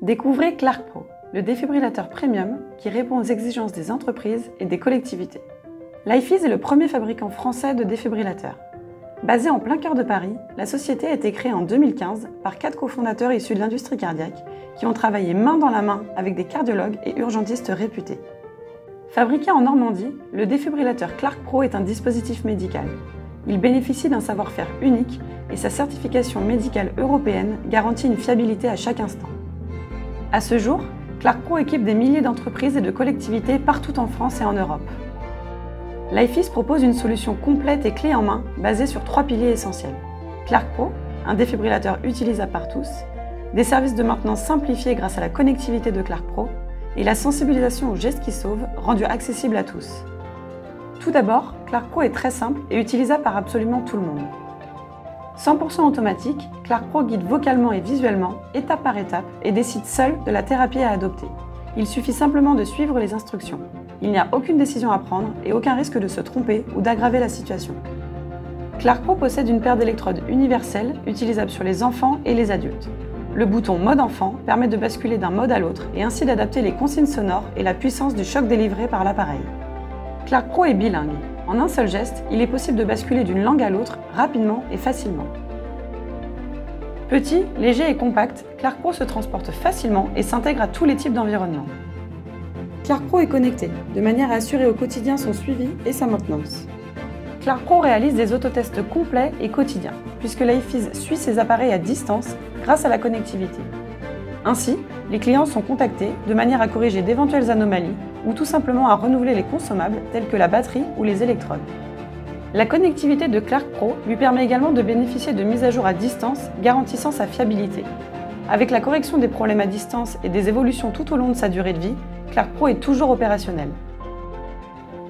Découvrez Clark Pro, le défibrillateur premium qui répond aux exigences des entreprises et des collectivités. Lifease est le premier fabricant français de défibrillateurs. Basé en plein cœur de Paris, la société a été créée en 2015 par 4 cofondateurs issus de l'industrie cardiaque qui ont travaillé main dans la main avec des cardiologues et urgentistes réputés. Fabriqué en Normandie, le défibrillateur Clark Pro est un dispositif médical. Il bénéficie d'un savoir-faire unique et sa certification médicale européenne garantit une fiabilité à chaque instant. À ce jour, Clark Pro équipe des milliers d'entreprises et de collectivités partout en France et en Europe. Lifease propose une solution complète et clé en main basée sur 3 piliers essentiels. Clark Pro, un défibrillateur utilisable par tous, des services de maintenance simplifiés grâce à la connectivité de Clark Pro et la sensibilisation aux gestes qui sauvent rendue accessible à tous. Tout d'abord, Clark Pro est très simple et utilisable par absolument tout le monde. 100% automatique, Clark Pro guide vocalement et visuellement, étape par étape, et décide seul de la thérapie à adopter. Il suffit simplement de suivre les instructions. Il n'y a aucune décision à prendre et aucun risque de se tromper ou d'aggraver la situation. Clark Pro possède une paire d'électrodes universelles utilisable sur les enfants et les adultes. Le bouton Mode enfant permet de basculer d'un mode à l'autre et ainsi d'adapter les consignes sonores et la puissance du choc délivré par l'appareil. Clark Pro est bilingue. En un seul geste, il est possible de basculer d'une langue à l'autre rapidement et facilement. Petit, léger et compact, Clark Pro se transporte facilement et s'intègre à tous les types d'environnements. Clark Pro est connecté, de manière à assurer au quotidien son suivi et sa maintenance. Clark Pro réalise des autotests complets et quotidiens, puisque Lifease suit ses appareils à distance grâce à la connectivité. Ainsi, les clients sont contactés de manière à corriger d'éventuelles anomalies ou tout simplement à renouveler les consommables tels que la batterie ou les électrodes. La connectivité de Clark Pro lui permet également de bénéficier de mises à jour à distance garantissant sa fiabilité. Avec la correction des problèmes à distance et des évolutions tout au long de sa durée de vie, Clark Pro est toujours opérationnel.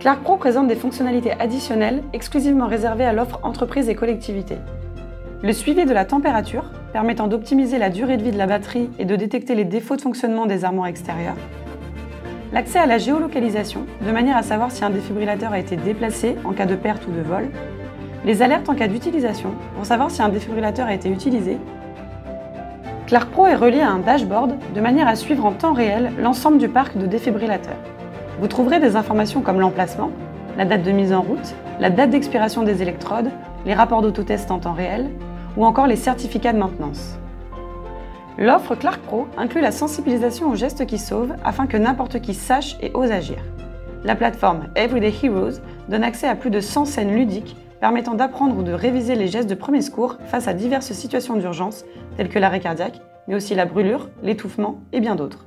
Clark Pro présente des fonctionnalités additionnelles exclusivement réservées à l'offre entreprise et collectivité. Le suivi de la température, permettant d'optimiser la durée de vie de la batterie et de détecter les défauts de fonctionnement des armoires extérieures. L'accès à la géolocalisation, de manière à savoir si un défibrillateur a été déplacé en cas de perte ou de vol. Les alertes en cas d'utilisation, pour savoir si un défibrillateur a été utilisé. Clark Pro est relié à un dashboard, de manière à suivre en temps réel l'ensemble du parc de défibrillateurs. Vous trouverez des informations comme l'emplacement, la date de mise en route, la date d'expiration des électrodes, les rapports d'autotest en temps réel, ou encore les certificats de maintenance. L'offre Clark Pro inclut la sensibilisation aux gestes qui sauvent afin que n'importe qui sache et ose agir. La plateforme Everyday Heroes donne accès à plus de 100 scènes ludiques permettant d'apprendre ou de réviser les gestes de premier secours face à diverses situations d'urgence telles que l'arrêt cardiaque, mais aussi la brûlure, l'étouffement et bien d'autres.